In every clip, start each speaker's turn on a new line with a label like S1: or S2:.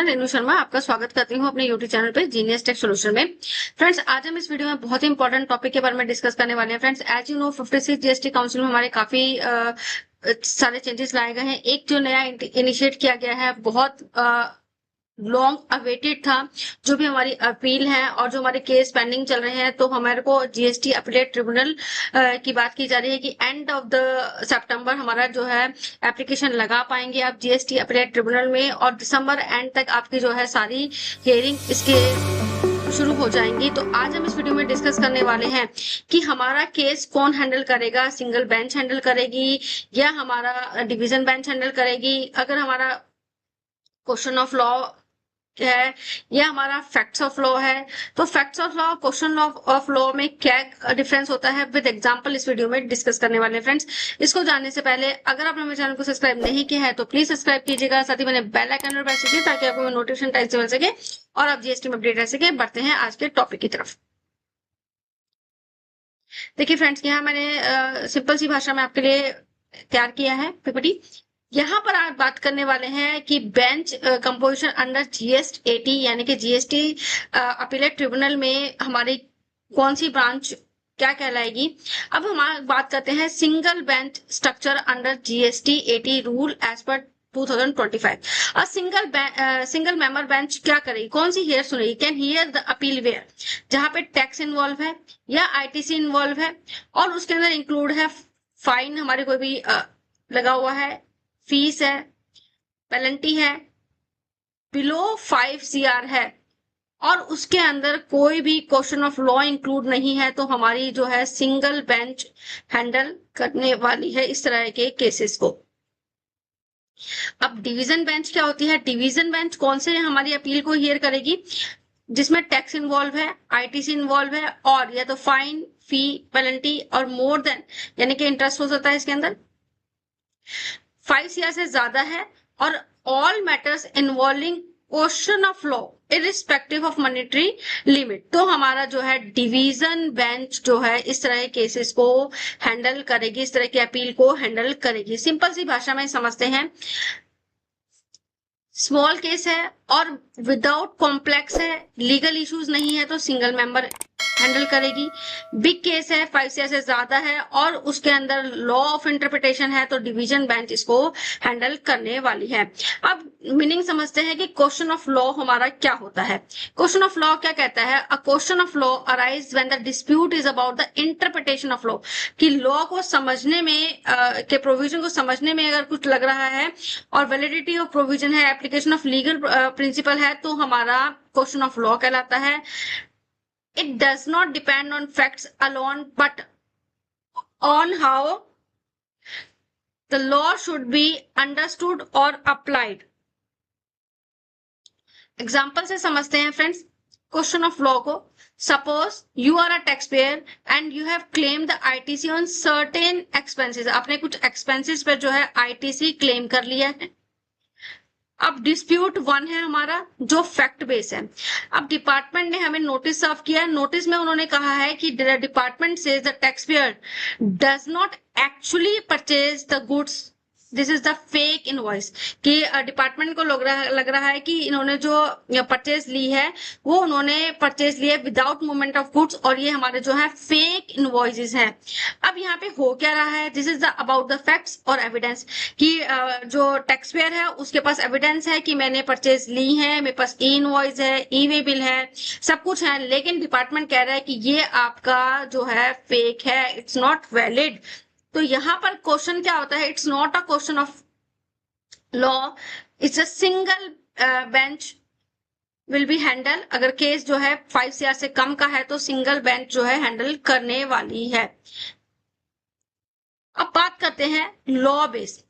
S1: रेनू शर्मा आपका स्वागत करती हूँ अपने यूट्यूब चैनल पे जीनियस टेक सॉल्यूशन में। फ्रेंड्स, आज हम इस वीडियो में बहुत ही इंपॉर्टेंट टॉपिक के बारे में डिस्कस करने वाले हैं। Friends, as you know 56 GST council में हमारे काफी सारे चेंजेस लाए गए हैं। एक जो नया इनिशिएट किया गया है, बहुत लॉन्ग अवेटेड था, जो भी हमारी अपील है और जो हमारे केस पेंडिंग चल रहे हैं, तो हमारे को जीएसटी अपीलेट ट्रिब्यूनल की बात की जा रही है कि एंड ऑफ द सितंबर हमारा जो है एप्लीकेशन लगा पाएंगे आप जीएसटी अपीलेट ट्रिब्यूनल में, और दिसंबर एंड तक आपकी जो है सारी हियरिंग इसके शुरू हो जाएंगी। तो आज हम इस वीडियो में डिस्कस करने वाले हैं कि हमारा केस कौन हैंडल करेगा, सिंगल बेंच हैंडल करेगी या हमारा डिवीजन बेंच हैंडल करेगी, अगर हमारा क्वेश्चन ऑफ लॉ है या हमारा फैक्ट्स ऑफ लॉ है। तो facts of law, question of law में क्या डिफरेंस होता है, विद एग्जांपल इस वीडियो में डिस्कस करने वाले हैं। फ्रेंड्स, इसको जानने से पहले अगर आपने मेरे चैनल को सब्सक्राइब नहीं किया है तो प्लीज सब्सक्राइब कीजिएगा, साथ ही मैंने बेल आइकन पर प्रेस कीजिए ताकि आपको नोटिफिकेशन टाइम से मिल सके और आप जीएसटी में अपडेट रह सके। बढ़ते हैं आज के टॉपिक की तरफ। देखिए फ्रेंड्स, यहाँ मैंने सिंपल सी भाषा में आपके लिए तैयार किया है पीपीटी। यहाँ पर आप बात करने वाले हैं कि बेंच कंपोजिशन अंडर जीएसटी यानी कि जीएसटी अपीलेट ट्रिब्यूनल में हमारी कौन सी ब्रांच क्या कहलाएगी। अब हम बात करते हैं single bench structure under GST 80 rule as per 2025। और सिंगल मेंबर बेंच क्या करेगी, कौन सी हियर सुनेगी, can hear the appeal where, जहां पे टैक्स इन्वॉल्व है या आईटीसी इन्वॉल्व है, और उसके अंदर इंक्लूड है फाइन, हमारे कोई भी लगा हुआ है, फीस है, पेनल्टी है, बिलो 5 CR है, और उसके अंदर कोई भी क्वेश्चन ऑफ लॉ इंक्लूड नहीं है, तो हमारी जो है सिंगल बेंच हैंडल करने वाली है इस तरह के केसेस को। अब डिवीजन बेंच क्या होती है, डिवीजन बेंच कौन से हमारी अपील को हियर करेगी, जिसमें टैक्स इन्वॉल्व है, आईटीसी इन्वॉल्व है, और या तो फाइन, फी, पेनल्टी और मोर देन यानी कि इंटरेस्ट हो सकता है इसके अंदर 5 CR से ज्यादा है, और all matters involving question of law irrespective of monetary limit. तो हमारा जो है डिवीजन बेंच जो है इस तरह के केसेस को हैंडल करेगी, इस तरह की अपील को हैंडल करेगी। सिंपल सी भाषा में समझते हैं, स्मॉल केस है और विदाउट कॉम्प्लेक्स है, लीगल इश्यूज नहीं है, तो सिंगल मेंबर हैंडल करेगी। बिग केस है, 5 CR से ज्यादा है और उसके अंदर लॉ ऑफ इंटरप्रिटेशन है, तो डिवीजन बेंच इसको हैंडल करने वाली है। अब मीनिंग समझते हैं कि क्वेश्चन ऑफ लॉ हमारा क्या होता है। क्वेश्चन ऑफ लॉ क्या कहता है, a question of law arise when the dispute is about the interpretation of law, कि लॉ को समझने में के प्रोविजन को समझने में अगर कुछ लग रहा है और वैलिडिटी ऑफ प्रोविजन है, एप्लीकेशन ऑफ लीगल प्रिंसिपल है, तो हमारा क्वेश्चन ऑफ लॉ कहलाता है। It does not depend on facts alone, but on how the law should be understood or applied. Example से समझते हैं फ्रेंड्स क्वेश्चन ऑफ लॉ को। Suppose you are a tax payer and you have claim the ITC on certain expenses, आपने कुछ expenses पर जो है ITC claim कर लिया है। अब डिस्प्यूट 1 है हमारा जो फैक्ट बेस है। अब डिपार्टमेंट ने हमें नोटिस सर्व किया है, नोटिस में उन्होंने कहा है कि department says the tax payer does not actually purchase the goods, this is the fake invoice, कि डिपार्टमेंट को लग रहा है कि इन्होंने जो परचेज ली है वो उन्होंने परचेज ली है विदाउट मूवमेंट ऑफ गुड्स, और ये हमारे जो है फेक इनवॉइसेस हैं। अब यहाँ पे हो क्या रहा है, this is the about the facts और एविडेंस, कि जो टैक्स पेयर है उसके पास एविडेंस है कि मैंने परचेज ली है, मेरे पास ई इनवॉइस है, ई वे बिल है, सब कुछ है, लेकिन डिपार्टमेंट कह रहा है कि ये आपका जो है फेक है, इट्स नॉट वैलिड। तो यहां पर क्वेश्चन क्या होता है, it's not a question of law, it's a single bench will be handle. अगर केस जो है 5 CR से कम का है तो सिंगल बेंच जो है हैंडल करने वाली है। अब बात करते हैं law based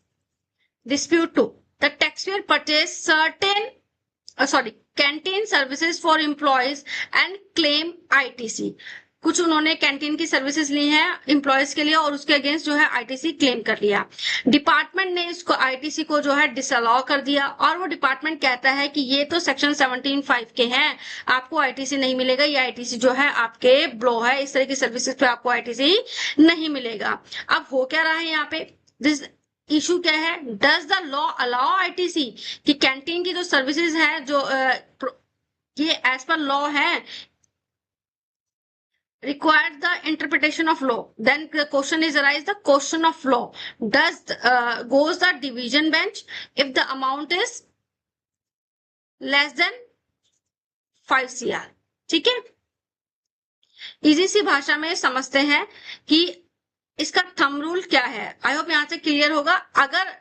S1: dispute 2। The taxpayer purchase certain canteen services for employees and claim ITC. कुछ उन्होंने कैंटीन की सर्विसेज ली हैं एम्प्लॉयज के लिए और उसके अगेंस्ट जो है आईटीसी क्लेम कर लिया। डिपार्टमेंट ने इसको आईटीसी को जो है डिसअलाउ कर दिया, और वो डिपार्टमेंट कहता है कि ये तो सेक्शन 17(5) के हैं, आपको आईटीसी नहीं मिलेगा, ये आईटीसी जो है आपके ब्लो है, इस तरह की सर्विसेज पे आपको आईटीसी नहीं मिलेगा। अब हो क्या रहा है यहाँ पे, दिस इशू क्या है, does the law allow ITC कि कैंटीन की जो सर्विसेज है जो ये एज पर लॉ है, require the interpretation of law. Then the question is arise the question of law. Does goes the division bench if the amount is less than 5 CR. ठीक है, easy सी भाषा में समझते हैं कि इसका थंब रूल क्या है। आई होप यहां से क्लियर होगा। अगर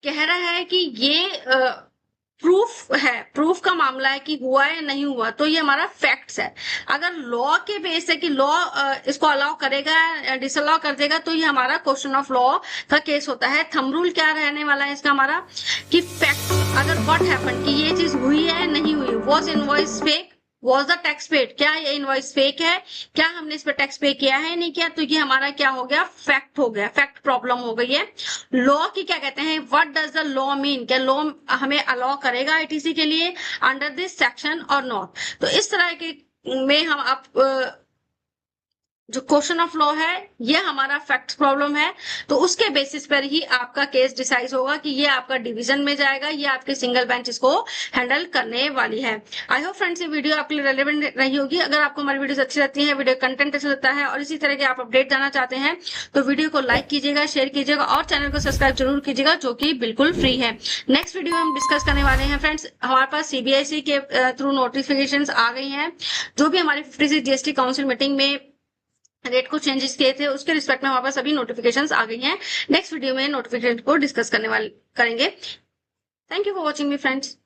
S1: कह रहा है कि ये प्रूफ है, प्रूफ का मामला है कि हुआ है या नहीं हुआ, तो ये हमारा फैक्ट्स है। अगर लॉ के बेस है कि लॉ इसको अलाउ करेगा डिसअलाउ कर देगा, तो ये हमारा क्वेश्चन ऑफ लॉ का केस होता है। थंब रूल क्या रहने वाला है इसका हमारा कि फैक्ट, अगर व्हाट हैपन कि ये चीज हुई है नहीं हुई, was invoice fake, was the tax paid, क्या ये इनवॉइस फेक है, क्या हमने इस पर टैक्स पे किया है नहीं किया, तो ये हमारा क्या हो गया, फैक्ट हो गया, फैक्ट प्रॉब्लम हो गई है। लॉ की क्या कहते हैं, what does the law mean, क्या लॉ हमें अलाउ करेगा आईटीसी के लिए अंडर दिस सेक्शन और नॉट। तो इस तरह के में हम आप जो क्वेश्चन ऑफ लॉ है ये हमारा फैक्ट प्रॉब्लम है, तो उसके बेसिस पर ही आपका केस डिसाइड होगा कि ये आपका डिवीजन में जाएगा, ये आपके सिंगल बेंच इसको हैंडल करने वाली है। आई होप फ्रेंड्स ये वीडियो आपके लिए रेलेवेंट रही होगी। अगर आपको हमारी वीडियोस अच्छी लगती है, वीडियो कंटेंट अच्छा लगता है और इसी तरह के आप अपडेट जानना चाहते हैं, तो वीडियो को लाइक कीजिएगा, शेयर कीजिएगा और चैनल को सब्सक्राइब जरूर कीजिएगा, जो कि बिल्कुल फ्री है। नेक्स्ट वीडियो हम डिस्कस करने वाले हैं फ्रेंड्स, हमारे पास सीबीएसई के थ्रू नोटिफिकेशन आ गई है, जो भी हमारी 56 जीएसटी काउंसिल मीटिंग में रेट को चेंजेस किए थे उसके रिस्पेक्ट में हमारे पास सभी नोटिफिकेशंस आ गई हैं। नेक्स्ट वीडियो में नोटिफिकेशन को डिस्कस करने वाले करेंगे। Thank you for watching me friends.